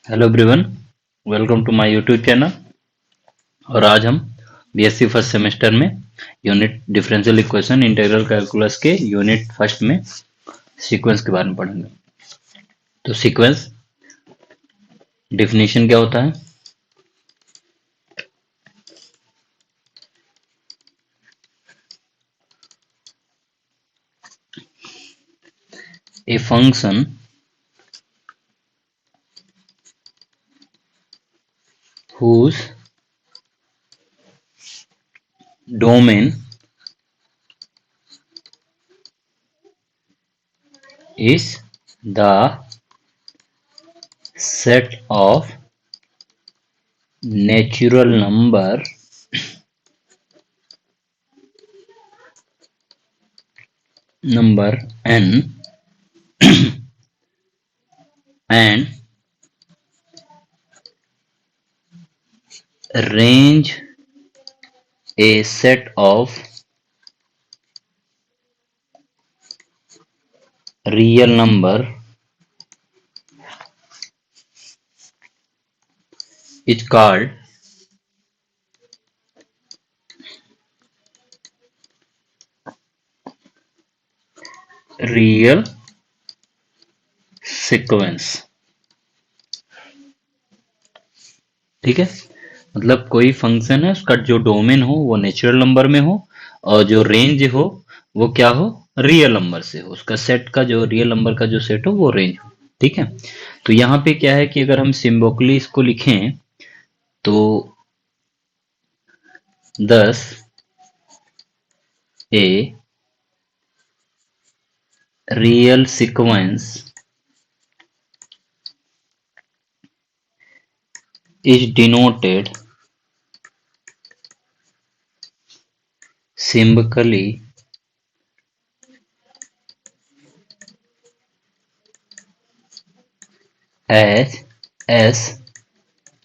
Hello everyone, welcome to my YouTube channel. और आज हम बीएससी फर्स्ट सेमेस्टर में unit differential equation integral calculus के यूनिट फर्स्ट में सीक्वेंस के बारे में पढ़ेंगे। तो सीक्वेंस डिफिनीशन क्या होता है? A function whose domain is the set of natural number n and range a set of real number is called real sequence. ठीक है, मतलब कोई फंक्शन है उसका जो डोमेन हो वो नेचुरल नंबर में हो और जो रेंज हो वो क्या हो, रियल नंबर से हो। उसका सेट का जो रियल नंबर का जो सेट हो वो रेंज हो। ठीक है, तो यहाँ पे क्या है कि अगर हम सिंबॉलिकली इसको लिखें तो 10 a real sequence is denoted symbolically as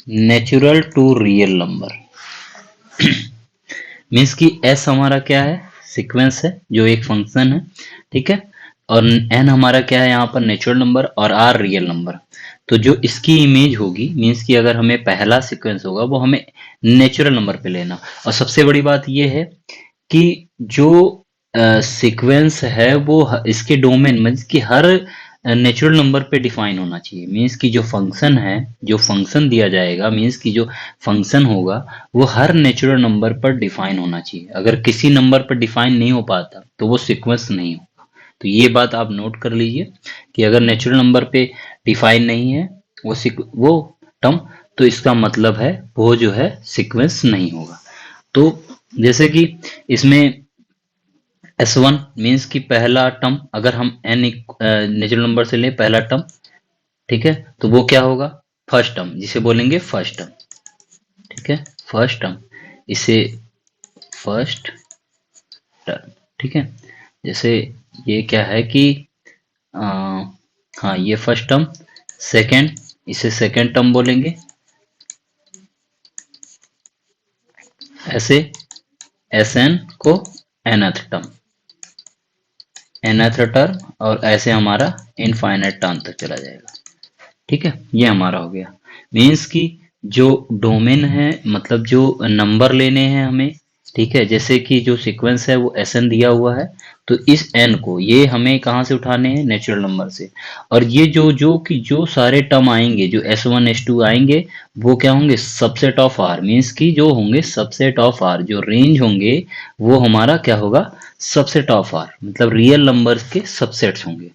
natural to real number। Means कि s हमारा क्या है, सीक्वेंस है जो एक फंक्शन है। ठीक है, और n हमारा क्या है यहाँ पर, नेचुरल नंबर, और r रियल नंबर। तो जो इसकी इमेज होगी, मीन्स कि अगर हमें पहला सीक्वेंस होगा वो हमें नेचुरल नंबर पे लेना। और सबसे बड़ी बात ये है कि जो सीक्वेंस है वो इसके डोमेन मीन्स कि हर नेचुरल नंबर पे डिफाइन होना चाहिए। मीन्स कि जो फंक्शन है, जो फंक्शन दिया जाएगा, मीन्स कि जो फंक्शन होगा वो हर नेचुरल नंबर पर डिफाइन होना चाहिए। अगर किसी नंबर पर डिफाइन नहीं हो पाता तो वो सीक्वेंस नहीं होगा। तो ये बात आप नोट कर लीजिए कि अगर नेचुरल नंबर पे डिफाइन नहीं है वो टर्म, तो इसका मतलब है वो जो है सीक्वेंस नहीं होगा। तो जैसे कि इसमें S1 मीन्स कि पहला टर्म, अगर हम n नेचुरल नंबर से लें पहला टर्म, ठीक है, तो वो क्या होगा, फर्स्ट टर्म, जिसे बोलेंगे फर्स्ट टर्म। ठीक है, फर्स्ट टर्म, इसे फर्स्ट टर्म। ठीक है, जैसे ये क्या है कि आ, हाँ ये फर्स्ट टर्म। सेकेंड, इसे सेकेंड टर्म बोलेंगे। ऐसे Sn को nth टर्म, nth टर्म, और ऐसे हमारा इनफाइनाइट टर्म तक चला जाएगा। ठीक है, ये हमारा हो गया। मीन्स कि जो डोमेन है, मतलब जो नंबर लेने हैं हमें, ठीक है, जैसे कि जो सीक्वेंस है वो एस एन दिया हुआ है, तो इस एन को ये हमें कहाँ से उठाने हैं, नेचुरल नंबर से। और ये जो सारे टर्म आएंगे, जो S1 S2 आएंगे, वो क्या होंगे, सबसेट ऑफ आर। मीन्स कि जो होंगे सबसेट ऑफ आर, जो रेंज होंगे वो हमारा क्या होगा, सबसेट ऑफ आर, मतलब रियल नंबर्स के सबसेट्स होंगे।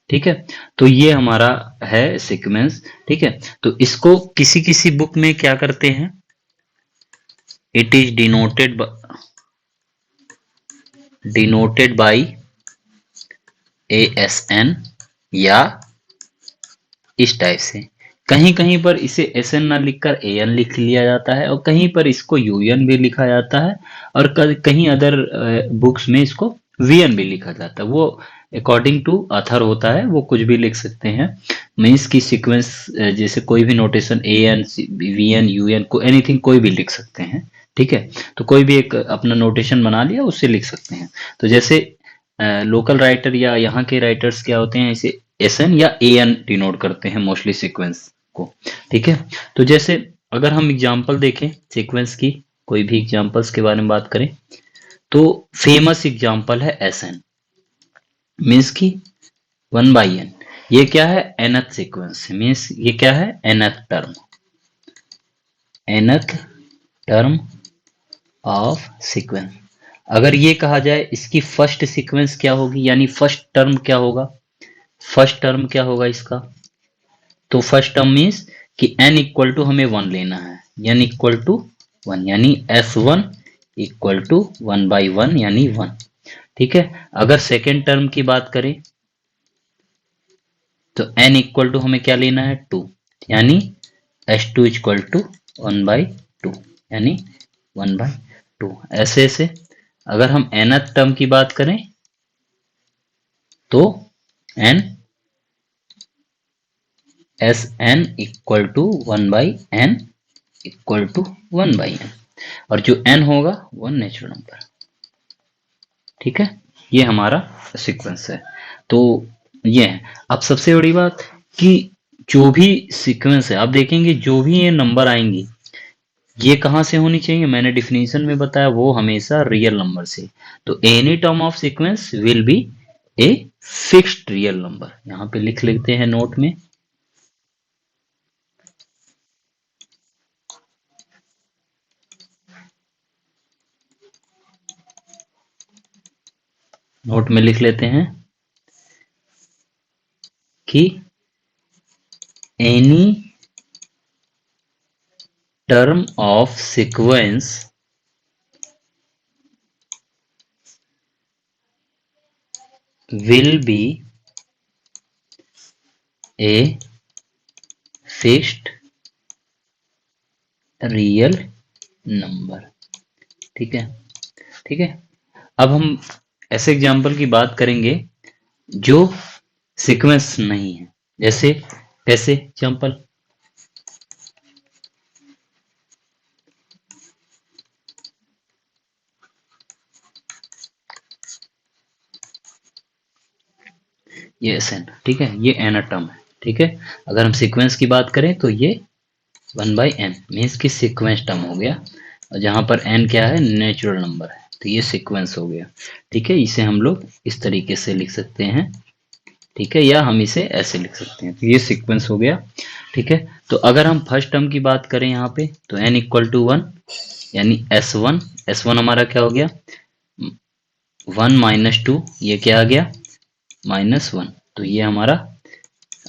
ठीक है, तो ये हमारा है सीक्वेंस। ठीक है, तो इसको किसी किसी बुक में क्या करते हैं, it is denoted by ASN, या इस टाइप से। कहीं कहीं पर इसे SN ना लिखकर AN लिख लिया जाता है, और कहीं पर इसको UN भी लिखा जाता है, और कहीं अदर बुक्स में इसको VN भी लिखा जाता है। वो अकॉर्डिंग टू ऑथर होता है, वो कुछ भी लिख सकते हैं। मीन्स की सीक्वेंस जैसे कोई भी नोटेशन AN VN UN को एनीथिंग कोई भी लिख सकते हैं। ठीक है, तो कोई भी एक अपना नोटेशन बना लिया उससे लिख सकते हैं। तो जैसे लोकल राइटर या यहाँ के राइटर्स क्या होते हैं, इसे SN या AN डिनोट करते हैं मोस्टली सीक्वेंस। आपको। ठीक है, तो जैसे अगर हम एग्जांपल देखें सीक्वेंस की, कोई भी एग्जांपल्स के बारे में बात करें, तो फेमस एग्जांपल है एस एन, मीन्स की 1/n। ये क्या है, nth सीक्वेंस, मीन्स ये क्या है, nth term, nth term of sequence. अगर ये कहा जाए इसकी फर्स्ट सीक्वेंस क्या होगी, यानी फर्स्ट टर्म क्या होगा, फर्स्ट टर्म क्या होगा इसका, तो फर्स्ट टर्म मीन्स कि n इक्वल टू हमें 1 लेना है, n इक्वल टू 1, यानी s1 इक्वल टू 1/1 यानी 1। ठीक है, अगर सेकेंड टर्म की बात करें तो n इक्वल टू हमें क्या लेना है, 2, यानी s2 इक्वल टू 1/2 यानी 1/2। ऐसे ऐसे अगर हम nth टर्म की बात करें तो n Sn equal to 1/n equal to 1/n, और जो n होगा वो नेचुरल नंबर। ठीक है, ये हमारा सीक्वेंस है। तो ये है। अब सबसे बड़ी बात कि जो भी सीक्वेंस है, आप देखेंगे जो भी ये नंबर आएंगी ये कहाँ से होनी चाहिए, मैंने डिफिनीशन में बताया वो हमेशा रियल नंबर से। तो any term of sequence will be a fixed real number, यहाँ पे लिख लेते हैं नोट में, नोट में लिख लेते हैं कि any term of sequence will be a fixed real number. ठीक है, ठीक है। अब हम ऐसे एग्जाम्पल की बात करेंगे जो सीक्वेंस नहीं है, जैसे कैसे एग्जाम्पल, ये एन, ठीक है, ये एन टर्म है। ठीक है, अगर हम सीक्वेंस की बात करें तो ये 1/n मीन्स की सीक्वेंस टर्म हो गया, और जहां पर n क्या है, नेचुरल नंबर है, तो ये सीक्वेंस हो गया। ठीक है, इसे हम लोग इस तरीके से लिख सकते हैं। ठीक है, या हम इसे ऐसे लिख सकते हैं, तो ये सीक्वेंस हो गया। ठीक है, तो अगर हम फर्स्ट टर्म की बात करें यहाँ पे तो n इक्वल टू 1 यानी s1, s1 हमारा क्या हो गया, 1 - 2, ये क्या आ गया, -1, तो ये हमारा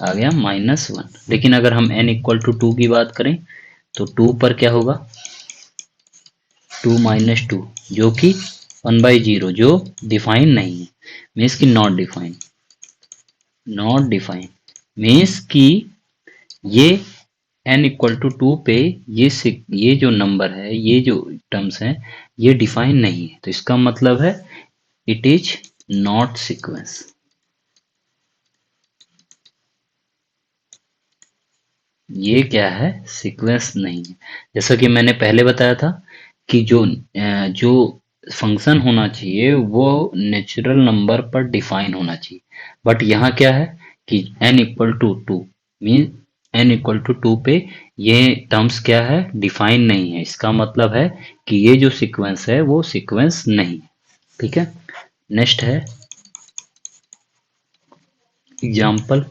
आ गया -1। लेकिन अगर हम n इक्वल टू 2 की बात करें तो 2 पर क्या होगा, 2 - 2 जो कि 1/0, जो डिफाइन नहीं है, मीन्स की not define, not define means की ये n इक्वल टू 2 पे ये जो नंबर है, ये जो टर्म्स हैं, ये डिफाइन नहीं है, तो इसका मतलब है इट इज नॉट सीक्वेंस। ये क्या है, सीक्वेंस नहीं है। जैसा कि मैंने पहले बताया था कि जो फंक्शन होना चाहिए वो नेचुरल नंबर पर डिफाइन होना चाहिए, बट यहाँ क्या है कि n equal to 2 mean n equal to 2 पे ये टर्म्स क्या है, डिफाइन नहीं है, इसका मतलब है कि ये जो सीक्वेंस है वो सीक्वेंस नहीं है। ठीक है, नेक्स्ट है एग्जाम्पल,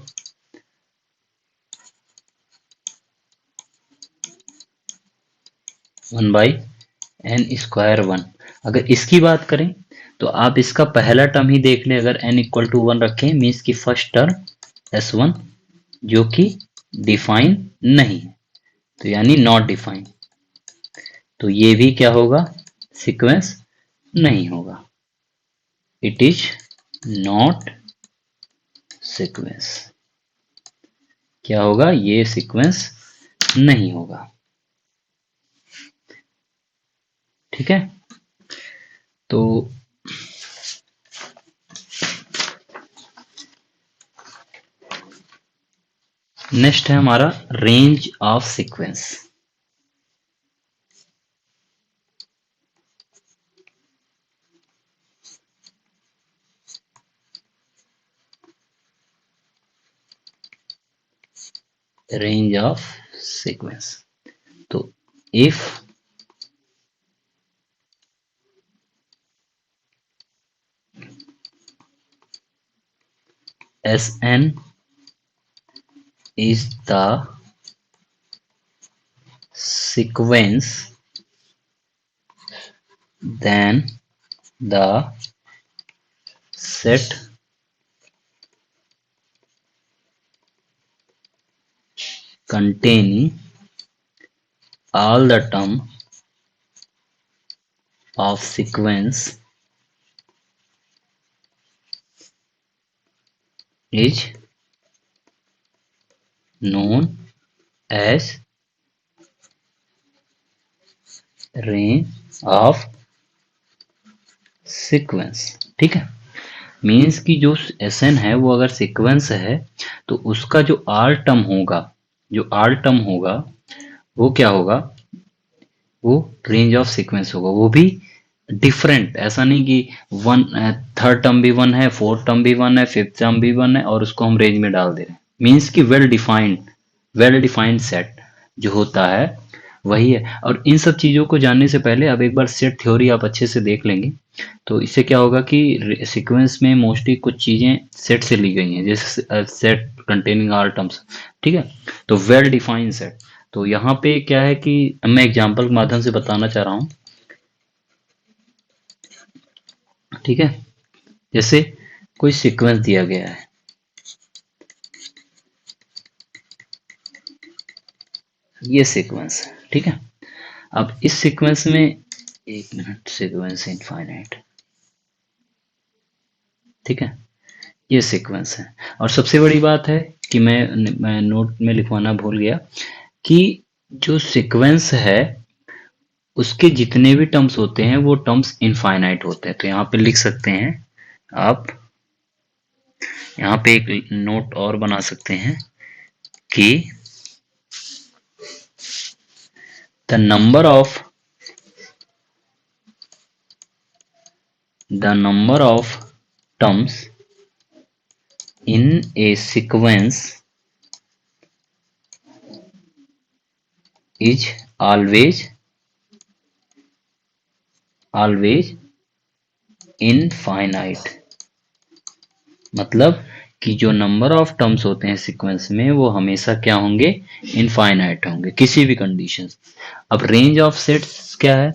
1/n²1। अगर इसकी बात करें तो आप इसका पहला टर्म ही देख लें, अगर n इक्वल टू 1 रखें मीन्स की फर्स्ट टर्म s1 जो कि डिफाइन नहीं है, तो यानी नॉट डिफाइन, तो ये भी क्या होगा, सीक्वेंस नहीं होगा, इट इज नॉट सीक्वेंस। क्या होगा, ये सीक्वेंस नहीं होगा। ठीक है, तो नेक्स्ट है हमारा range of sequence. Range of sequence. तो if Sn is the sequence, then the set containing all the term of sequence is known as range of sequence. ठीक है, मीन्स की जो Sn है वो अगर सीक्वेंस है तो उसका जो आर टर्म होगा, जो आर टर्म होगा वो क्या होगा, वो रेंज ऑफ सीक्वेंस होगा। वो भी डिफरेंट, ऐसा नहीं कि वन थर्ड टर्म भी वन है, फोर्थ टर्म भी वन है, फिफ्थ टर्म भी वन है और उसको हम रेंज में डाल दे रहे हैं। मीन्स की वेल डिफाइंड सेट जो होता है वही है। और इन सब चीजों को जानने से पहले अब एक बार सेट थ्योरी आप अच्छे से देख लेंगे तो इससे क्या होगा कि सीक्वेंस में मोस्टली कुछ चीजें सेट से ली गई हैं, जैसे सेट कंटेनिंग ऑल टर्म्स। ठीक है, तो वेल डिफाइंड सेट। तो यहाँ पे क्या है कि मैं एग्जांपल के माध्यम से बताना चाह रहा हूँ। ठीक है, जैसे कोई सीक्वेंस दिया गया है, ये सीक्वेंस है। ठीक है, अब इस सीक्वेंस में, एक मिनट, सीक्वेंस इनफाइनाइट। ठीक है, ये सीक्वेंस है। और सबसे बड़ी बात है कि मैं नोट में लिखवाना भूल गया कि जो सीक्वेंस है उसके जितने भी टर्म्स होते हैं वो टर्म्स इनफाइनाइट होते हैं। तो यहाँ पे लिख सकते हैं आप, यहाँ पे एक नोट और बना सकते हैं कि the number of terms in a sequence is always infinite। मतलब कि जो नंबर ऑफ टर्म्स होते हैं सीक्वेंस में वो हमेशा क्या होंगे, इनफाइनाइट होंगे किसी भी कंडीशन। अब रेंज ऑफ सेट्स क्या है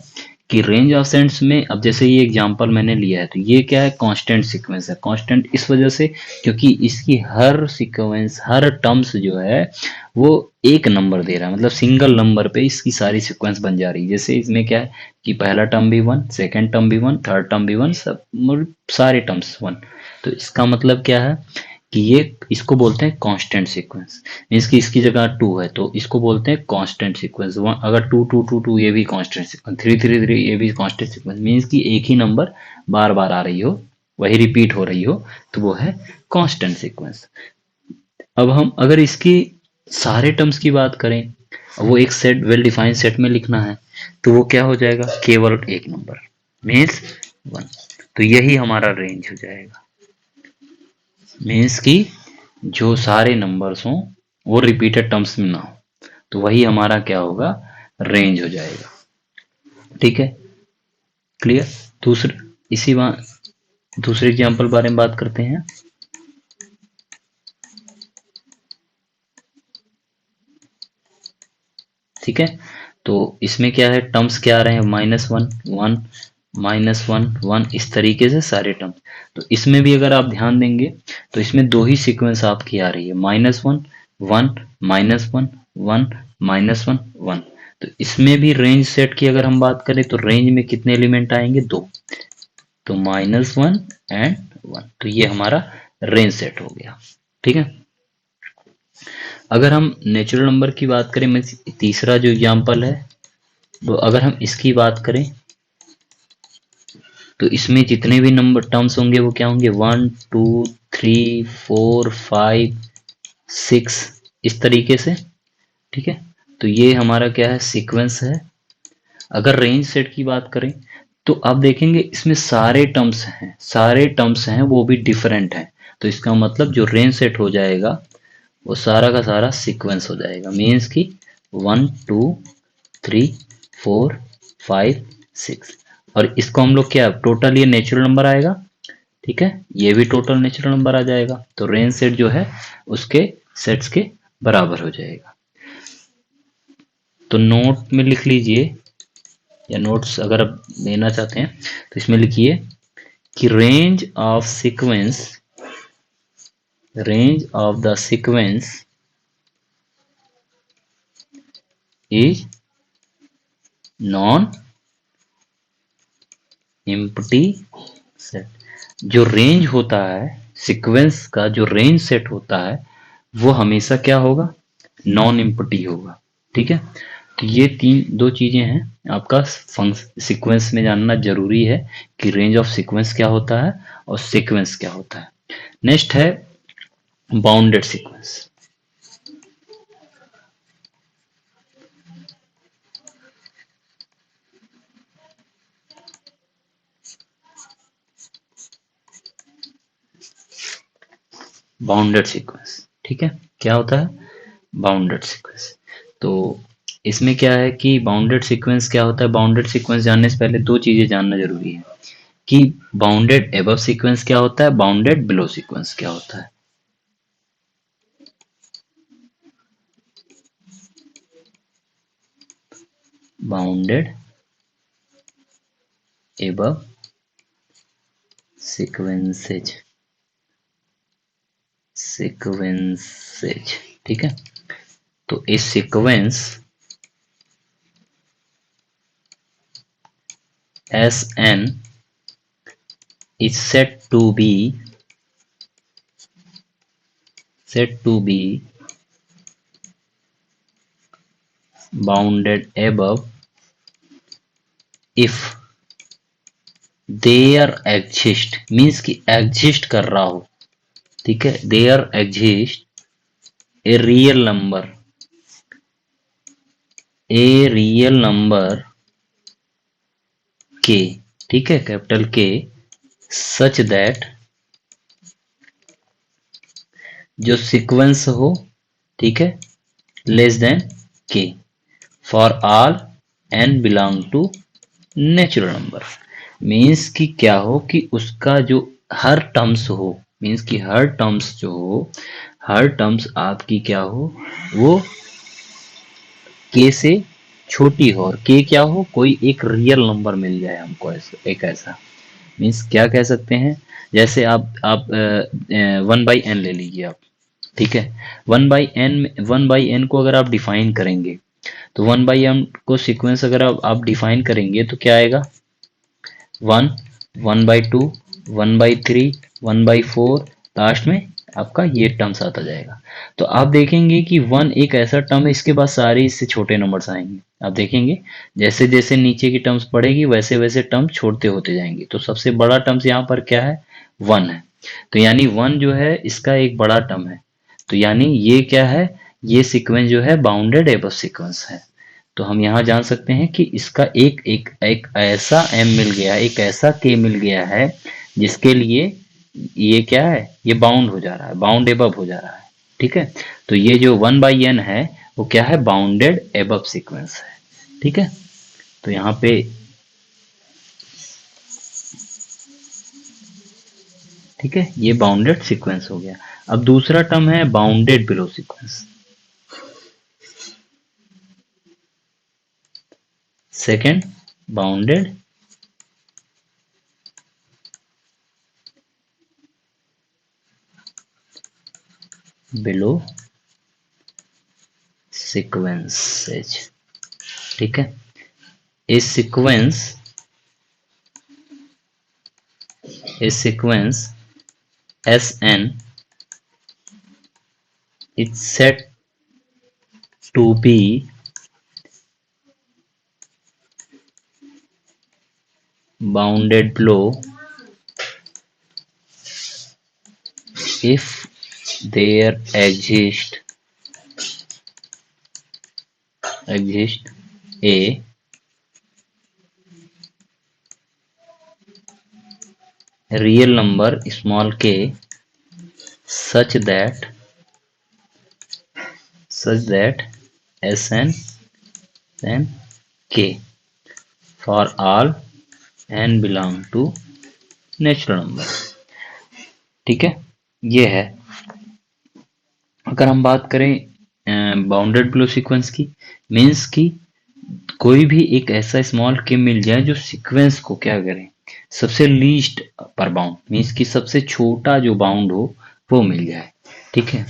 कि रेंज ऑफ सेट्स में, अब जैसे ये एग्जांपल मैंने लिया है तो ये क्या है, कांस्टेंट सीक्वेंस है। कांस्टेंट इस वजह से क्योंकि इसकी हर सीक्वेंस, हर टर्म्स जो है वो एक नंबर दे रहा है, मतलब सिंगल नंबर पे इसकी सारी सीक्वेंस बन जा रही है। जैसे इसमें क्या है कि पहला टर्म भी वन, सेकेंड टर्म भी वन, थर्ड टर्म भी वन, सब सारे टर्म्स वन। तो इसका मतलब क्या है कि ये, इसको बोलते हैं कांस्टेंट सीक्वेंस। मीन्स कि इसकी जगह टू है तो इसको बोलते हैं कांस्टेंट सीक्वेंस। अगर टू टू टू टू ये भी constant sequence, three three three ये भी कांस्टेंट सीक्वेंस। मीन्स कि एक ही नंबर बार बार आ रही हो, वही रिपीट हो रही हो, तो वो है कांस्टेंट सीक्वेंस। अब हम अगर इसकी सारे टर्म्स की बात करें, वो एक सेट, वेल डिफाइंड सेट में लिखना है तो वो क्या हो जाएगा, केवल एक नंबर, मीन्स वन। तो यही हमारा रेंज हो जाएगा। मीन्स कि जो सारे नंबर्स हों वो रिपीटेड टर्म्स में ना हो, तो वही हमारा क्या होगा, रेंज हो जाएगा। ठीक है, क्लियर। दूसरे, इसी बात, दूसरे एग्जांपल बारे में बात करते हैं। ठीक है, तो इसमें क्या है, टर्म्स क्या आ रहे हैं, minus one one, minus one one, इस तरीके से सारे टर्म्स। तो इसमें भी अगर आप ध्यान देंगे तो इसमें दो ही सीक्वेंस आपकी आ रही है, minus one one, minus one one, minus one one. तो इसमें भी रेंज सेट की अगर हम बात करें तो रेंज में कितने एलिमेंट आएंगे, दो। तो माइनस वन एंड वन, तो ये हमारा रेंज सेट हो गया। ठीक है, अगर हम नेचुरल नंबर की बात करें, मीन्स तीसरा जो एग्जाम्पल है, तो अगर हम इसकी बात करें तो इसमें जितने भी नंबर टर्म्स होंगे वो क्या होंगे, one two three four five six, इस तरीके से। ठीक है, तो ये हमारा क्या है, सीक्वेंस है। अगर रेंज सेट की बात करें तो आप देखेंगे इसमें सारे टर्म्स हैं, सारे टर्म्स हैं वो भी डिफरेंट हैं। तो इसका मतलब जो रेंज सेट हो जाएगा वो सारा का सारा सीक्वेंस हो जाएगा। मीन्स कि 1 2 3 4 5 6, और इसको हम लोग क्या टोटल ये नेचुरल नंबर आएगा, ठीक है, ये भी टोटल नेचुरल नंबर आ जाएगा, तो रेंज सेट जो है उसके सेट्स के बराबर हो जाएगा। तो नोट में लिख लीजिए, या नोट्स अगर आप लेना चाहते हैं तो इसमें लिखिए कि range of the sequence is non empty set. जो रेंज होता है सीक्वेंस का, जो रेंज सेट होता है वो हमेशा क्या होगा, नॉन एम्प्टी होगा। ठीक है, तो ये दो चीजें हैं आपका सीक्वेंस में जानना जरूरी है कि रेंज ऑफ सीक्वेंस क्या होता है और सीक्वेंस क्या होता है। नेक्स्ट है बाउंडेड सीक्वेंस। बाउंडेड सीक्वेंस, ठीक है, क्या होता है बाउंडेड सीक्वेंस। तो इसमें क्या है कि बाउंडेड सीक्वेंस क्या होता है, बाउंडेड सीक्वेंस जानने से पहले दो चीजें जानना जरूरी है कि बाउंडेड एबव सीक्वेंस क्या होता है, बाउंडेड बिलो सीक्वेंस क्या होता है। बाउंडेड एबव सीक्वेंसेज, ठीक है। तो इस sequence Sn is said to be bounded above if there exist, means कि एग्जिस्ट कर रहा हो, ठीक है, there exist a real number, k, ठीक है, कैपिटल के, सच दैट, जो सीक्वेंस हो, ठीक है, less than K for all n belong to natural number. Means कि क्या हो कि उसका जो हर टर्म्स हो, मीन्स कि हर टर्म्स जो हो, हर टर्म्स आपकी क्या हो, वो के से छोटी हो, और के क्या हो, कोई एक रियल नंबर मिल जाए हमको, ऐसा एक ऐसा। मीन्स क्या कह सकते हैं, जैसे आप 1/n ले लीजिए आप, ठीक है, 1/n को अगर आप डिफाइन करेंगे, तो 1/m को सीक्वेंस अगर आप डिफाइन करेंगे तो क्या आएगा, 1, 1/2, 1/3, 1/4, लास्ट में आपका ये टर्म्स आता जाएगा। तो आप देखेंगे कि 1 एक ऐसा टर्म है, इसके बाद सारे इससे छोटे नंबर्स आएंगे। आप देखेंगे जैसे जैसे नीचे की टर्म्स बढ़ेगी वैसे वैसे टर्म छोटे होते जाएंगे। तो सबसे बड़ा टर्म्स यहाँ पर क्या है, 1 है। तो यानी 1 जो है इसका एक बड़ा टर्म है। तो यानी ये क्या है, ये सीक्वेंस जो है बाउंडेड एबव सीक्वेंस है। तो हम यहाँ जान सकते हैं कि इसका एक ऐसा m मिल गया, एक ऐसा k मिल गया है जिसके लिए ये क्या है, ये बाउंड हो जा रहा है, बाउंड एबव हो जा रहा है। ठीक है, तो ये जो 1/n है वो क्या है, बाउंडेड एबव सीक्वेंस है। ठीक है, तो यहाँ पे ठीक है, ये बाउंडेड सीक्वेंस हो गया। अब दूसरा टर्म है bounded below sequence. Second, bounded below sequences. ठीक है, इस sequence Sn is said to be bounded below if there exist a real number small k such that such that Sn then k for all n belong to natural number. ठीक है, ये है। अगर हम बात करें बाउंडेड बिलो सीक्वेंस की, means की कोई भी एक ऐसा स्मॉल के मिल जाए जो सीक्वेंस को क्या करे, सबसे लीस्ट पर बाउंड, मीन्स की सबसे छोटा जो बाउंड हो वो मिल जाए। ठीक है,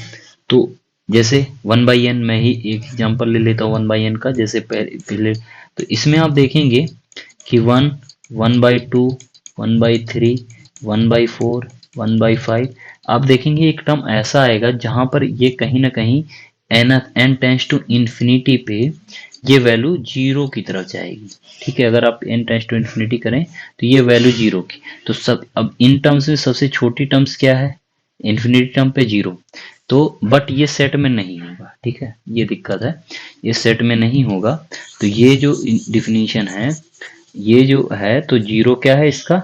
तो जैसे 1/n, मैं ही एक एग्जांपल ले लेता हूँ 1/n का। जैसे पहले तो इसमें आप देखेंगे कि 1, 1/2, 1/3, 1/4, 1/5, आप देखेंगे एक टर्म ऐसा आएगा जहां पर ये कहीं ना कहीं n टेंस टू इन्फिनिटी पे ये वैल्यू जीरो की तरफ जाएगी। ठीक है, अगर आप n टेंस टू इन्फिनिटी करें तो ये वैल्यू जीरो की, तो सब अब इन टर्म्स में सबसे छोटी टर्म्स क्या है, इन्फिनिटी टर्म पे जीरो। तो बट ये सेट में नहीं होगा। ठीक है, ये दिक्कत है, ये सेट में नहीं होगा। तो ये जो डिफिनीशन है, ये जो है, तो जीरो क्या है इसका,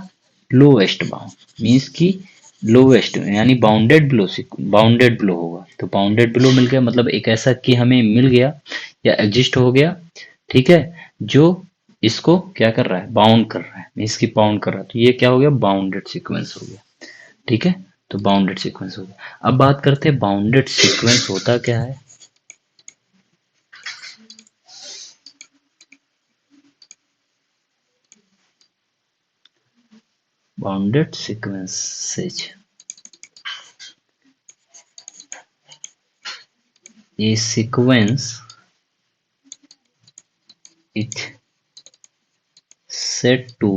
लोएस्ट बाउंड, मीन्स की लोएस्ट यानी बाउंडेड बिलो होगा। तो बाउंडेड बिलो मिल गया, मतलब एक ऐसा कि हमें मिल गया या एग्जिस्ट हो गया। ठीक है, जो इसको क्या कर रहा है, बाउंड कर रहा है, मीन्स की बाउंड कर रहा है। तो ये क्या हो गया, बाउंडेड सीक्वेंस हो गया। ठीक है, तो बाउंडेड सीक्वेंस हो गया। अब बात करते हैं बाउंडेड सीक्वेंस होता क्या है। Bounded sequences, a sequence it said to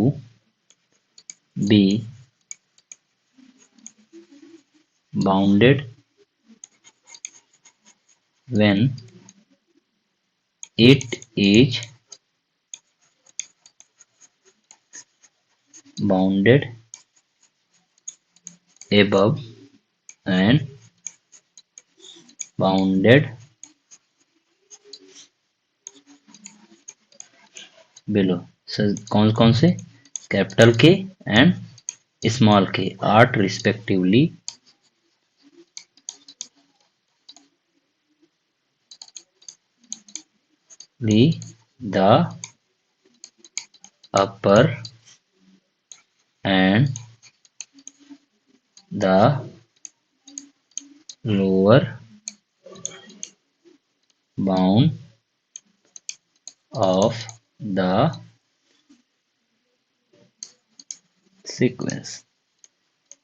be bounded when it is bounded above and bounded below। कौन कौन से, capital K and small K are respectively the upper and the lower bound of the sequence.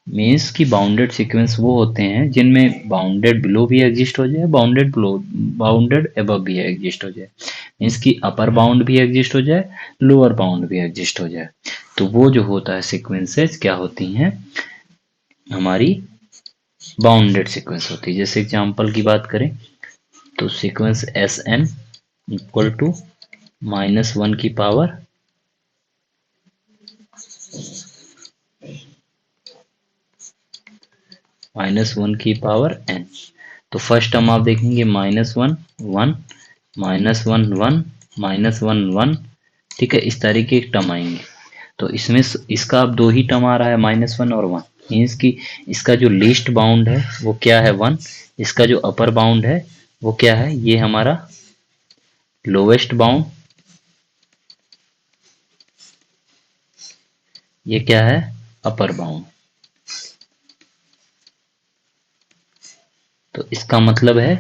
Means की bounded sequence वो होते हैं जिनमें bounded below भी exist हो जाए, बाउंडेड अबव भी एग्जिस्ट हो जाए, मीन्स की अपर बाउंड भी एग्जिस्ट हो जाए, लोअर बाउंड भी एग्जिस्ट हो जाए। तो वो जो होता है सीक्वेंसेस क्या होती हैं, हमारी बाउंडेड सीक्वेंस होती है। जैसे एग्जांपल की बात करें तो सीक्वेंस Sn इक्वल टू -1 की पावर -1 की पावर n। तो फर्स्ट टर्म आप देखेंगे -1 1 -1 1 -1 1। ठीक है, इस तरीके के टर्म आएंगे। तो इसमें इसका अब दो ही टर्म आ रहा है, -1 और 1, मीन्स की इसका जो लीस्ट बाउंड है वो क्या है 1, इसका जो अपर बाउंड है वो क्या है, ये हमारा लोवेस्ट बाउंड, ये क्या है अपर बाउंड। तो इसका मतलब है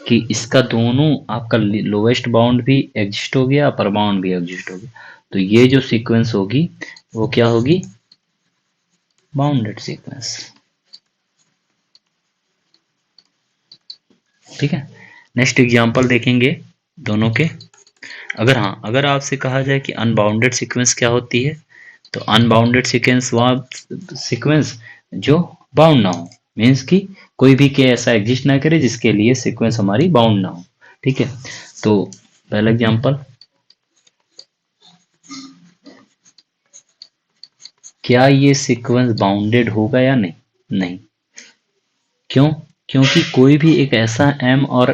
कि इसका दोनों आपका लोवेस्ट बाउंड भी एग्जिस्ट हो गया, अपर बाउंड भी एग्जिस्ट हो गया। तो ये जो सीक्वेंस होगी वो क्या होगी, बाउंडेड सीक्वेंस। ठीक है, नेक्स्ट एग्जांपल देखेंगे दोनों के। अगर आपसे कहा जाए कि अनबाउंडेड सीक्वेंस क्या होती है, तो अनबाउंडेड सीक्वेंस वह सीक्वेंस जो बाउंड ना हो, मीन्स कि कोई भी के ऐसा एग्जिस्ट ना करे जिसके लिए सीक्वेंस हमारी बाउंड ना हो। ठीक है, तो पहला एग्जांपल, क्या ये सीक्वेंस बाउंडेड होगा या नहीं, नहीं। क्यों, क्योंकि कोई भी एक ऐसा m और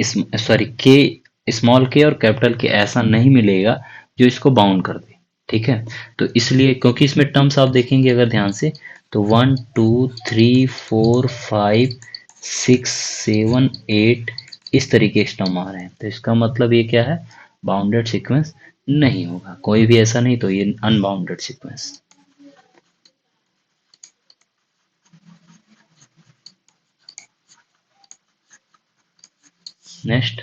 के, स्मॉल के और कैपिटल के ऐसा नहीं मिलेगा जो इसको बाउंड कर दे। ठीक है, तो इसलिए क्योंकि इसमें टर्म्स आप देखेंगे अगर ध्यान से, तो 1 2 3 4 5 6 7 8 इस तरीके के टर्म आ रहे हैं, तो इसका मतलब ये क्या है, बाउंडेड सीक्वेंस नहीं होगा, कोई भी ऐसा नहीं, तो ये अनबाउंडेड सीक्वेंस। नेक्स्ट,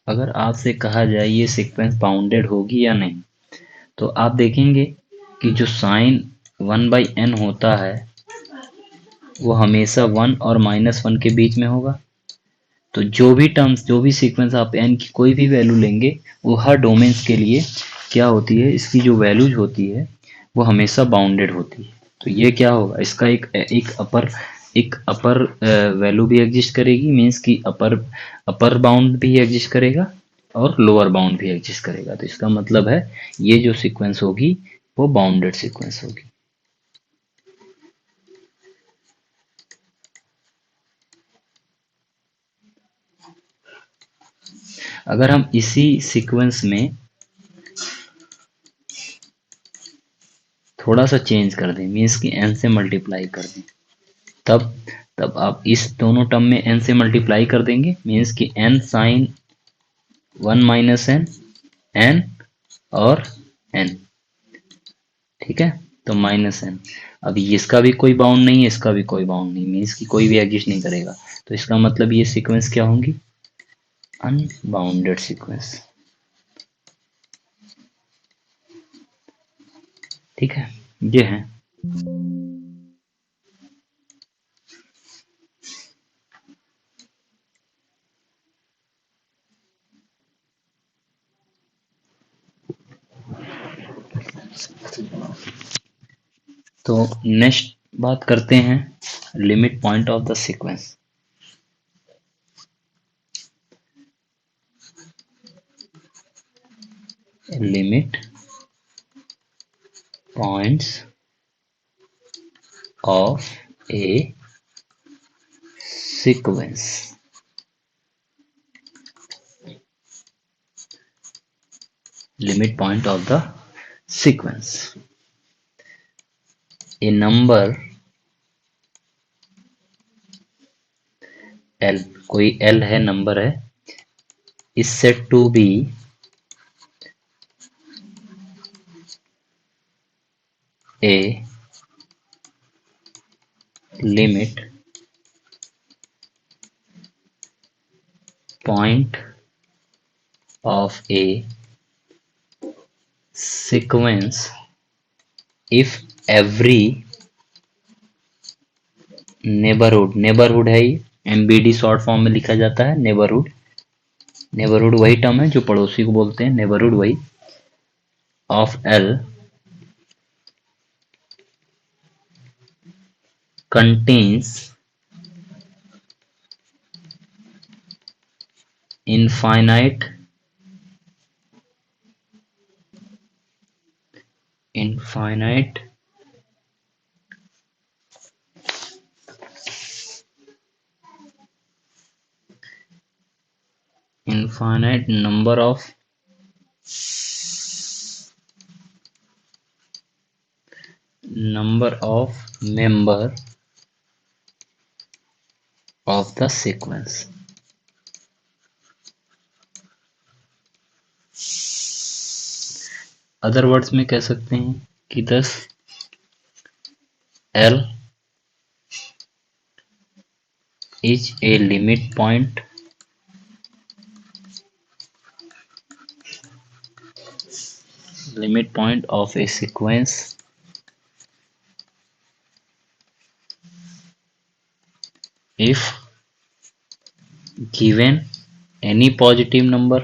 अगर आपसे कहा जाए ये सीक्वेंस बाउंडेड होगी या नहीं, तो आप देखेंगे कि जो साइन 1/n होता है वो हमेशा 1 और -1 के बीच में होगा। तो जो भी टर्म्स, जो भी सीक्वेंस आप n की कोई भी वैल्यू लेंगे, वो हर डोमेन्स के लिए क्या होती है, इसकी जो वैल्यूज होती है वो हमेशा बाउंडेड होती है। तो ये क्या होगा, इसका एक अपर वैल्यू भी एग्जिस्ट करेगी, मीन्स कि अपर बाउंड भी एग्जिस्ट करेगा और लोअर बाउंड भी एग्जिस्ट करेगा। तो इसका मतलब है ये जो सीक्वेंस होगी वो बाउंडेड सीक्वेंस होगी। अगर हम इसी सीक्वेंस में थोड़ा सा चेंज कर दें, मीन्स कि n से मल्टीप्लाई कर दें, तब तब आप इस दोनों टर्म में n से मल्टीप्लाई कर देंगे, मीन्स कि n साइन 1 - n और n, ठीक है। तो -n, अब इसका भी कोई बाउंड नहीं है, इसका भी कोई बाउंड नहीं, मीन्स कि कोई भी एग्जिस्ट नहीं करेगा। तो इसका मतलब ये सीक्वेंस क्या होंगी, अनबाउंडेड सीक्वेंस, ठीक है। ये है। तो नेक्स्ट बात करते हैं limit point of the sequence. Limit points of a sequence. Limit point of the sequence. A number L, कोई L है, नंबर है, is said to be a limit point of a sequence if every neighbourhood है ये, MBD short form में लिखा जाता है neighbourhood. Neighbourhood वही टर्म है जो पड़ोसी को बोलते हैं, नेबरहुड वही, of L contains infinite infinite number of member of the sequence। Other words में कह सकते हैं कि दस L is a limit point of a sequence if given any positive number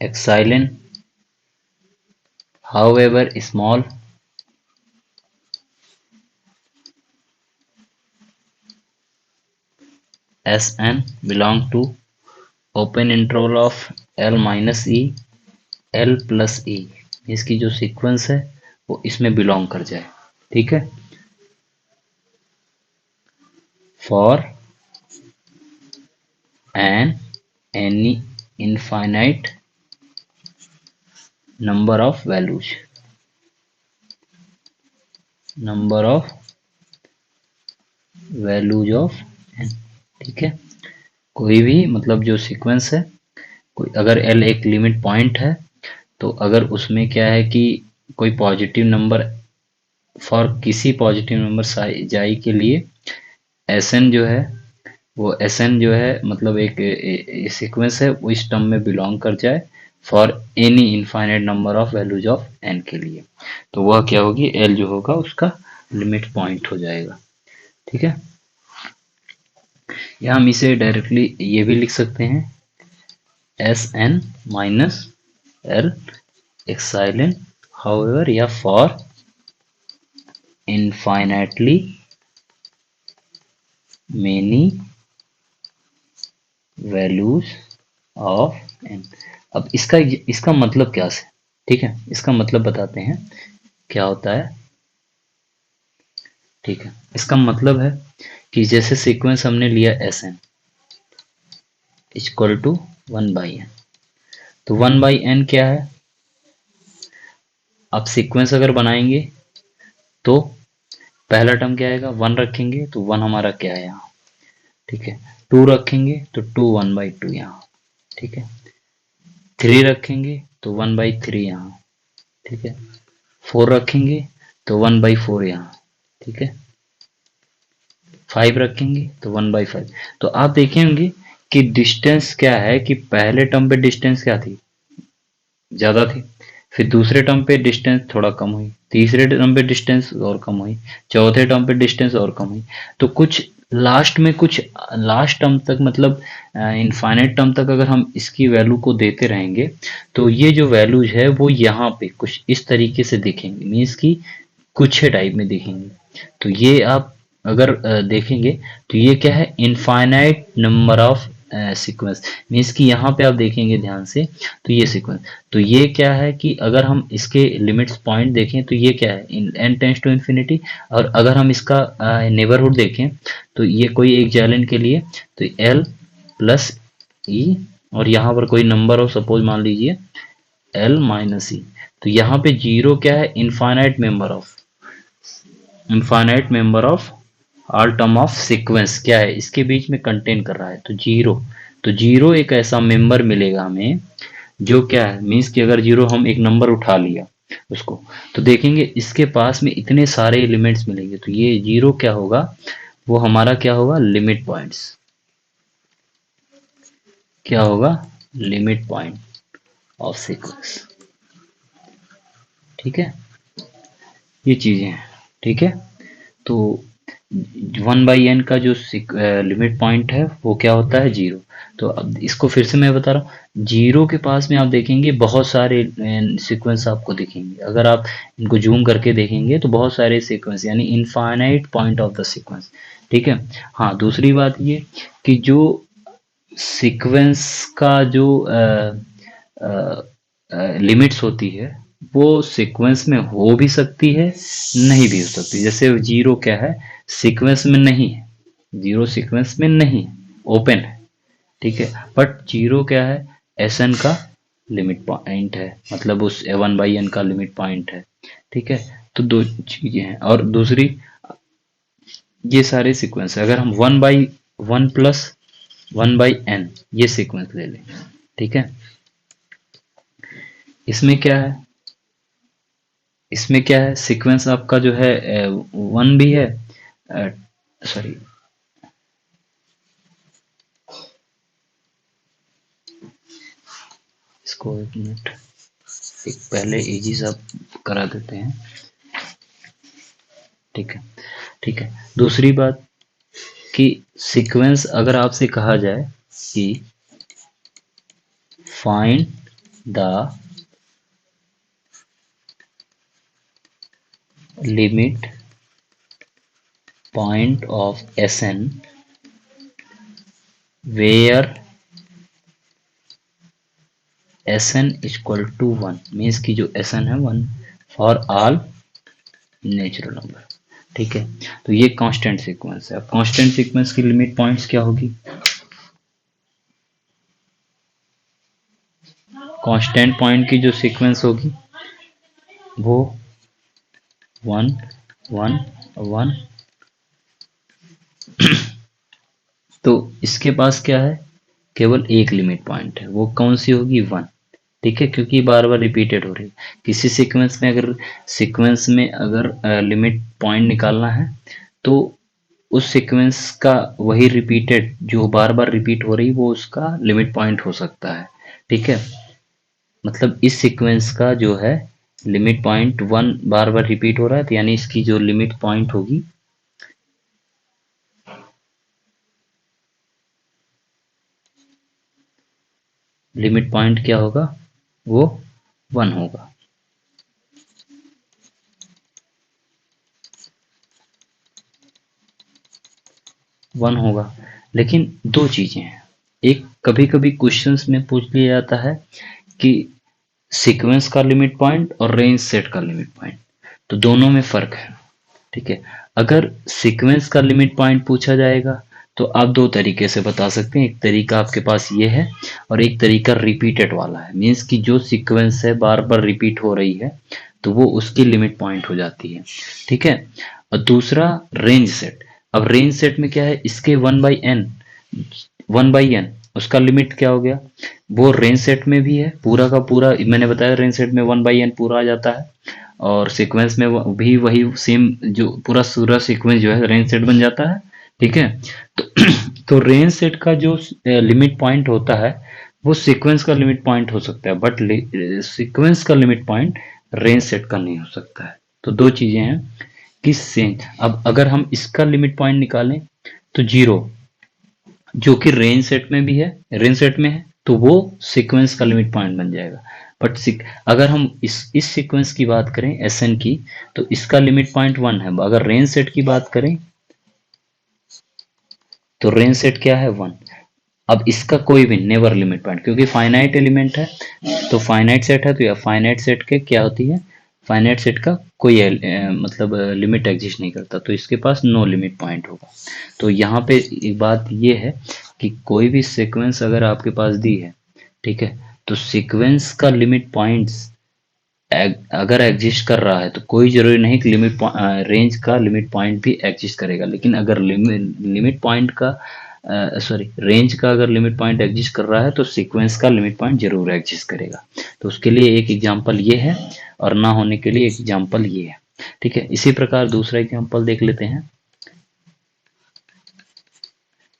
epsilon however small Sn belong to open interval of L minus E L plus E, इसकी जो sequence है वो इसमें बिलोंग कर जाए। ठीक है, for an any infinite number of values, number of values of n. ठीक है, कोई भी मतलब जो सीक्वेंस है, कोई अगर एल एक लिमिट पॉइंट है, तो अगर उसमें क्या है कि कोई पॉजिटिव नंबर, फॉर किसी पॉजिटिव नंबर जाई के लिए एस एन जो है, वो एस एन जो है मतलब एक सीक्वेंस है, वो इस टर्म में बिलोंग कर जाए for any infinite number of values of n के लिए। तो वह क्या होगी, एल जो होगा उसका लिमिट पॉइंट हो जाएगा। ठीक है, या हम इसे डायरेक्टली ये भी लिख सकते हैं, S N minus L epsilon however, या for infinitely many values of N. अब इसका मतलब क्या है, ठीक है, इसका मतलब बताते हैं क्या होता है। ठीक है, इसका मतलब है कि जैसे सीक्वेंस हमने लिया S n equal to 1/n, तो 1/n क्या है, आप सीक्वेंस अगर बनाएंगे तो पहला टर्म क्या आएगा, 1 रखेंगे तो 1 हमारा क्या है यहाँ। ठीक है, 2 रखेंगे तो 2 1/2 यहाँ। ठीक है, 3 रखेंगे तो 1/3 यहाँ। ठीक है, 4 रखेंगे तो 1/4 यहाँ। ठीक है, 5 रखेंगे तो 1/5। तो आप देखेंगे कि डिस्टेंस क्या है, कि पहले टर्म पे डिस्टेंस क्या थी, ज्यादा थी, फिर दूसरे टर्म पे डिस्टेंस थोड़ा कम हुई, तीसरे टर्म पे डिस्टेंस और कम हुई, चौथे टर्म पे डिस्टेंस और कम हुई। तो कुछ लास्ट में, कुछ लास्ट टर्म तक मतलब इनफाइनाइट टर्म तक अगर हम इसकी वैल्यू को देते रहेंगे, तो ये जो वैल्यूज है वो यहाँ पे कुछ इस तरीके से दिखेंगे, मीन्स की कुछ टाइप में दिखेंगे। तो ये आप अगर देखेंगे तो ये क्या है, infinite number of sequence, means कि यहाँ पे आप देखेंगे ध्यान से, तो ये सीक्वेंस, तो ये क्या है कि अगर हम इसके लिमिट्स पॉइंट देखें तो ये क्या है, एन टेंस टू इन्फिनिटी। और अगर हम इसका नेबरहुड देखें तो ये कोई एक जैलन के लिए, तो एल प्लस ई, और यहाँ पर कोई नंबर हो, सपोज मान लीजिए एल माइनस ई, तो यहाँ पे जीरो क्या है, infinite member of all term of sequence क्या है, इसके बीच में कंटेन कर रहा है, तो जीरो। तो जीरो एक ऐसा मेंबर मिलेगा हमें जो क्या है, मीन्स कि अगर जीरो हम एक नंबर उठा लिया उसको, तो देखेंगे इसके पास में इतने सारे एलिमेंट्स मिलेंगे, तो ये जीरो क्या होगा, वो हमारा क्या होगा, लिमिट पॉइंट्स, क्या होगा, लिमिट पॉइंट ऑफ सीक्वेंस। ठीक है, ये चीजें हैं। ठीक है, तो 1/n का जो लिमिट पॉइंट है वो क्या होता है, जीरो। तो अब इसको फिर से मैं बता रहा हूँ, जीरो के पास में आप देखेंगे बहुत सारे सीक्वेंस आपको दिखेंगे, अगर आप इनको जूम करके देखेंगे तो बहुत सारे सीक्वेंस, यानी infinite point of the sequence. ठीक है, हाँ, दूसरी बात ये कि जो सीक्वेंस का जो लिमिट्स होती है वो सीक्वेंस में हो भी सकती है, नहीं भी हो सकती। जैसे जीरो क्या है, सीक्वेंस में नहीं है, जीरो सीक्वेंस में नहीं है, ओपन है। ठीक है, बट जीरो क्या है, एस एन का लिमिट पॉइंट है, मतलब उस 1/n का लिमिट पॉइंट है। ठीक है, तो दो चीजें हैं। और दूसरी, ये सारे सीक्वेंस अगर हम 1/1 प्लस 1/n ये सीक्वेंस ले लें, ठीक है, इसमें क्या है, इसमें क्या है, सीक्वेंस आपका जो है 1 भी है, सॉरी, इसको एक मिनट, एक पहले इजी सा करा देते हैं। ठीक है, ठीक है, दूसरी बात कि सीक्वेंस अगर आपसे कहा जाए कि find the limit point of Sn where S n equal to 1 means की जो एस एन है 1 फॉर ऑल नेचुरल नंबर। ठीक है, तो ये कांस्टेंट सीक्वेंस है। अब कांस्टेंट सीक्वेंस की लिमिट पॉइंट्स क्या होगी? कांस्टेंट पॉइंट की जो सीक्वेंस होगी वो 1 1 1। तो इसके पास क्या है? केवल एक लिमिट पॉइंट है, वो कौन सी होगी? 1। ठीक है, क्योंकि बार बार रिपीटेड हो रही है। किसी सीक्वेंस में अगर लिमिट पॉइंट निकालना है तो उस सीक्वेंस का वही रिपीटेड जो बार बार रिपीट हो रही वो उसका लिमिट पॉइंट हो सकता है। ठीक है, मतलब इस सीक्वेंस का जो है लिमिट पॉइंट 1 बार बार रिपीट हो रहा है, तो यानी इसकी जो लिमिट पॉइंट होगी लिमिट पॉइंट क्या होगा? वो 1 होगा। वन होगा। लेकिन दो चीजें हैं, एक कभी कभी क्वेश्चंस में पूछ लिया जाता है कि सीक्वेंस का लिमिट पॉइंट और रेंज सेट का लिमिट पॉइंट, तो दोनों में फर्क है। ठीक है, अगर सीक्वेंस का लिमिट पॉइंट पूछा जाएगा तो आप दो तरीके से बता सकते हैं। एक तरीका आपके पास ये है और एक तरीका रिपीटेड वाला है, मीन्स कि जो सीक्वेंस है बार बार रिपीट हो रही है तो वो उसकी लिमिट पॉइंट हो जाती है। ठीक है, और दूसरा रेंज सेट। अब रेंज सेट में क्या है, इसके 1/n उसका लिमिट क्या हो गया? वो रेंज सेट में भी है पूरा का पूरा, मैंने बताया रेंज सेट में 1/n पूरा आ जाता है, और सीक्वेंस में भी वही सेम जो पूरा सीक्वेंस जो है रेंज सेट बन जाता है। ठीक है, तो तो रेंज सेट का जो लिमिट पॉइंट होता है वो सीक्वेंस का लिमिट पॉइंट हो सकता है, बट सीक्वेंस का लिमिट पॉइंट रेंज सेट का नहीं हो सकता है। तो दो चीजें हैं कि सेम। अब अगर हम इसका लिमिट पॉइंट निकालें तो 0, जो कि रेंज सेट में भी है, रेंज सेट में है, तो वो सीक्वेंस का लिमिट पॉइंट बन जाएगा। बट अगर हम इस सीक्वेंस की बात करें एस एन की, तो इसका लिमिट पॉइंट 1 है। अगर रेंज सेट की बात करें तो रेंज सेट क्या है? 1। अब इसका कोई भी नेवर लिमिट पॉइंट, क्योंकि फाइनाइट एलिमेंट है तो फाइनाइट सेट है, तो यह फाइनाइट सेट के क्या होती है? फाइनाइट सेट का कोई मतलब लिमिट एग्जिस्ट नहीं करता, तो इसके पास नो लिमिट पॉइंट होगा। तो यहाँ पे एक बात ये है कि कोई भी सीक्वेंस अगर आपके पास दी है, ठीक है, तो सीक्वेंस का लिमिट पॉइंट्स अगर एग्जिस्ट कर रहा है तो कोई जरूरी नहीं कि रेंज का लिमिट पॉइंट भी एग्जिस्ट करेगा। लेकिन अगर लिमिट पॉइंट का सॉरी रेंज का अगर लिमिट पॉइंट एग्जिस्ट कर रहा है तो सीक्वेंस का लिमिट पॉइंट जरूर एग्जिस्ट करेगा। तो उसके लिए एक एग्जांपल ये है और ना होने के लिए एक एग्जांपल ये है। ठीक है, इसी प्रकार दूसरा एग्जांपल देख लेते हैं।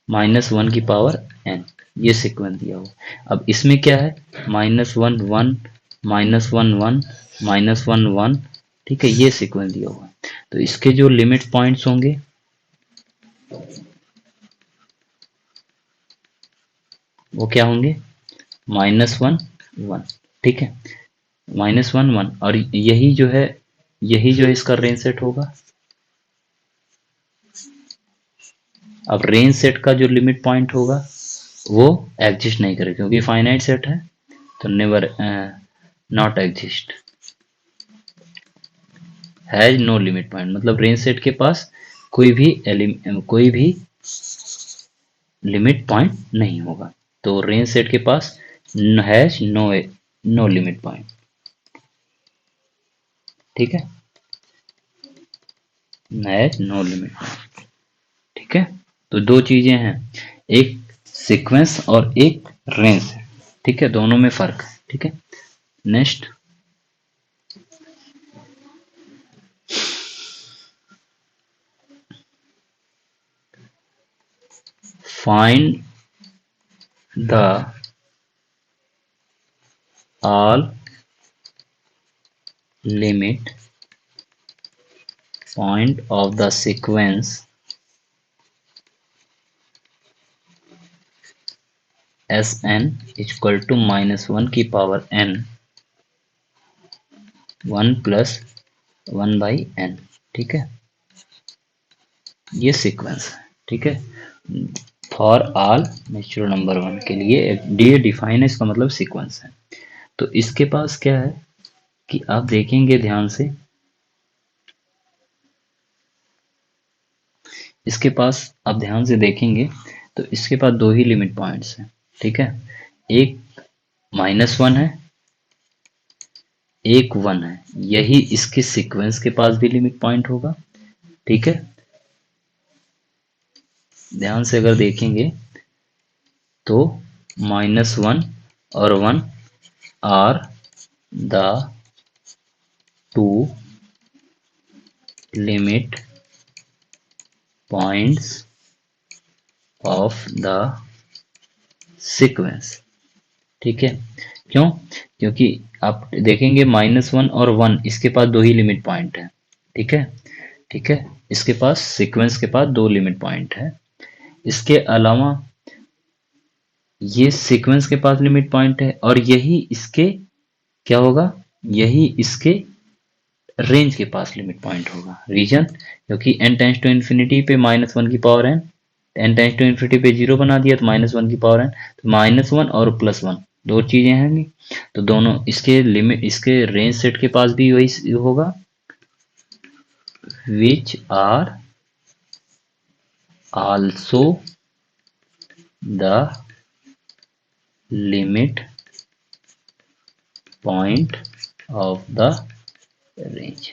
-1 की पावर n, ये सीक्वेंस दिया हुआ। अब इसमें क्या है? -1 1 -1 1 -1 1। ठीक है, ये सीक्वेंस दिया हुआ है। तो इसके जो लिमिट पॉइंट्स होंगे वो क्या होंगे? -1 1। ठीक है, -1 1, और यही जो है इसका रेंज सेट होगा। अब रेंज सेट का जो लिमिट पॉइंट होगा वो एग्जिस्ट नहीं करेगा, क्योंकि फाइनाइट सेट है तो never not exist, has no limit point. मतलब रेंज सेट के पास कोई भी लिमिट पॉइंट नहीं होगा। तो रेंज सेट के पास हैज नो लिमिट पॉइंट। ठीक है, हैज नो लिमिट पॉइंट। ठीक है, तो दो चीजें हैं, एक सीक्वेंस और एक रेंज सेट। ठीक है, दोनों में फर्क है। ठीक है, next. Find the all limit point of the sequence Sn equal to -1 की पावर n 1 प्लस 1/n। ठीक है, ये सीक्वेंस है। ठीक है, फॉर ऑल नेचुरल नंबर 1 के लिए डी डिफाइन है, इसका मतलब सीक्वेंस है। तो इसके पास क्या है कि आप देखेंगे ध्यान से, इसके पास आप ध्यान से देखेंगे तो इसके पास दो ही लिमिट पॉइंट्स हैं, ठीक है। एक -1 है, एक 1 है। यही इसके सीक्वेंस के पास भी लिमिट पॉइंट होगा, ठीक है। ध्यान से अगर देखेंगे तो -1 और 1 are the two limit points of the sequence, ठीक है। क्यों? क्योंकि आप देखेंगे -1 और 1 इसके पास दो ही लिमिट पॉइंट है, ठीक है, ठीक है। इसके पास सीक्वेंस के पास दो लिमिट पॉइंट है। इसके अलावा ये सीक्वेंस के पास लिमिट पॉइंट है और यही इसके क्या होगा, यही इसके रेंज के पास लिमिट पॉइंट होगा। रीजन, क्योंकि n टेंस टू इन्फिनिटी पे -1 की power n, n tends to infinity पे 0 बना दिया तो -1 की पावर n, तो -1 और +1 दो चीजें हैं, तो दोनों इसके लिमिट, इसके रेंज सेट के पास भी वही होगा, which are also the limit point of the range.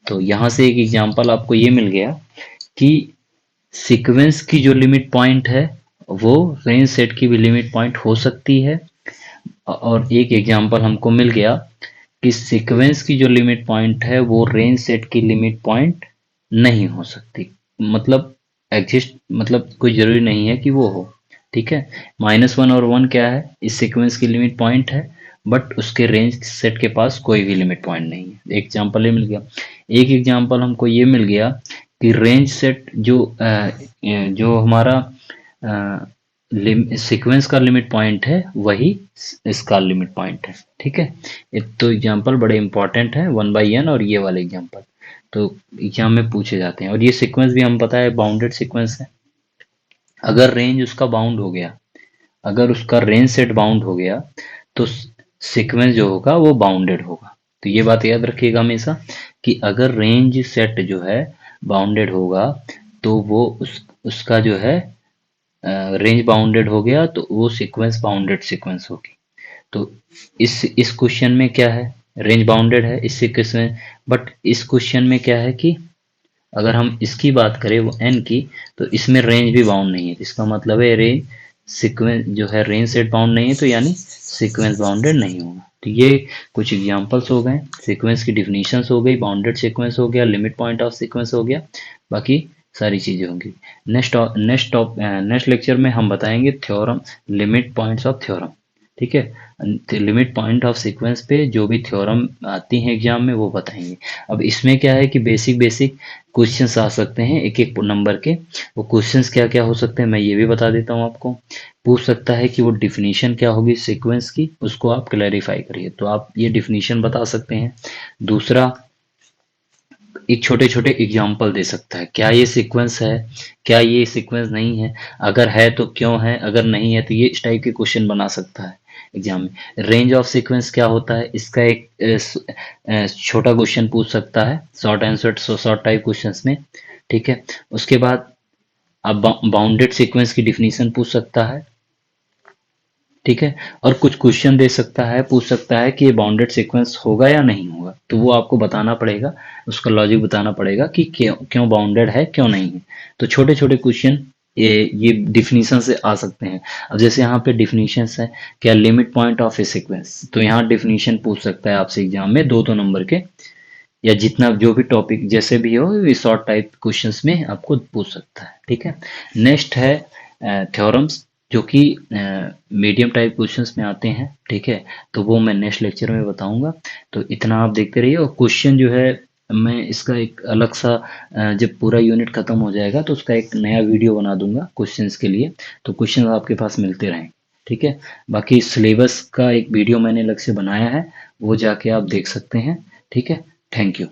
तो यहां से एक एग्जांपल आपको ये मिल गया कि सीक्वेंस की जो लिमिट पॉइंट है वो रेंज सेट की भी लिमिट पॉइंट हो सकती है, और एक एग्जांपल हमको मिल गया कि सीक्वेंस की जो लिमिट पॉइंट है वो रेंज सेट की लिमिट पॉइंट नहीं हो सकती। मतलब एग्जिस्ट, मतलब कोई जरूरी नहीं है कि वो हो, ठीक है। -1 और 1 क्या है, इस सीक्वेंस की लिमिट पॉइंट है, बट उसके रेंज सेट के पास कोई भी लिमिट पॉइंट नहीं है। एक एग्जांपल ये मिल गया। एक एग्जांपल हमको ये मिल गया कि रेंज सेट जो हमारा सीक्वेंस का लिमिट पॉइंट है वही इसका लिमिट पॉइंट है, ठीक है। ये तो एग्जांपल बड़े इंपॉर्टेंट है, 1/n और ये वाले एग्जांपल तो एग्जाम में पूछे जाते हैं। और ये सीक्वेंस भी हम पता है बाउंडेड सीक्वेंस है। अगर रेंज उसका बाउंड हो गया, अगर उसका रेंज सेट बाउंड हो गया तो सीक्वेंस जो होगा वो बाउंडेड होगा। तो ये बात याद रखिएगा हमेशा कि अगर रेंज सेट जो है बाउंडेड होगा तो वो उसका जो है रेंज बाउंडेड हो गया तो वो सीक्वेंस बाउंडेड सीक्वेंस होगी। तो इस क्वेश्चन में क्या है, रेंज बाउंडेड है इस सीक्वेंस में, बट इस क्वेश्चन में क्या है कि अगर हम इसकी बात करें वो n की, तो इसमें रेंज भी बाउंड नहीं है। इसका मतलब है रेंज सीक्वेंस जो है रेंज सेट बाउंड नहीं है, तो यानी सीक्वेंस बाउंडेड नहीं होगा। तो ये कुछ एग्जांपल्स हो गए, सीक्वेंस की डिफिनीशंस हो गई, बाउंडेड सीक्वेंस हो गया, लिमिट पॉइंट ऑफ सीक्वेंस हो गया, बाकी सारी चीजें होंगी। नेक्स्ट लेक्चर में हम बताएंगे theorem, limit points of theorem, ठीक है। लिमिट पॉइंट ऑफ सीक्वेंस पे जो भी थ्योरम आती हैं एग्जाम में वो बताएंगे। अब इसमें क्या है कि बेसिक क्वेश्चंस आ सकते हैं एक एक नंबर के। वो क्वेश्चंस क्या क्या हो सकते हैं मैं ये भी बता देता हूँ आपको। पूछ सकता है कि वो डिफिनीशन क्या होगी सीक्वेंस की, उसको आप क्लैरिफाई करिए, तो आप ये डिफिनीशन बता सकते हैं। दूसरा, एक छोटे छोटे एग्जाम्पल दे सकता है, क्या ये सीक्वेंस है, क्या ये सीक्वेंस नहीं है, अगर है तो क्यों है, अगर नहीं है तो ये इस टाइप के क्वेश्चन बना सकता है एग्जाम में। रेंज ऑफ सीक्वेंस क्या होता है इसका एक छोटा क्वेश्चन पूछ सकता है, short answer short type questions में, ठीक है। उसके बाद अब बाउंडेड सीक्वेंस की डिफिनीशन पूछ सकता है, ठीक है। और कुछ क्वेश्चन दे सकता है, पूछ सकता है कि ये बाउंडेड सीक्वेंस होगा या नहीं होगा, तो वो आपको बताना पड़ेगा, उसका लॉजिक बताना पड़ेगा कि क्यों क्यों बाउंडेड है क्यों नहीं है। तो छोटे छोटे क्वेश्चन ये डिफिनीशन से आ सकते हैं। अब जैसे यहाँ पे डिफिनीशंस है, क्या limit point of A sequence, तो यहाँ डिफिनीशन पूछ सकता है आपसे एग्जाम में दो नंबर के, या जितना जो भी टॉपिक जैसे भी हो शॉर्ट टाइप क्वेश्चंस में आपको पूछ सकता है, ठीक है। नेक्स्ट है थ्योरम्स, जो कि मीडियम टाइप क्वेश्चंस में आते हैं, ठीक है। तो वो मैं नेक्स्ट लेक्चर में बताऊंगा। तो इतना आप देखते रहिए, और क्वेश्चन जो है मैं इसका एक अलग सा जब पूरा यूनिट खत्म हो जाएगा तो उसका एक नया वीडियो बना दूंगा क्वेश्चंस के लिए, तो क्वेश्चन आपके पास मिलते रहें, ठीक है। बाकी सिलेबस का एक वीडियो मैंने अलग से बनाया है, वो जाके आप देख सकते हैं, ठीक है। Thank you.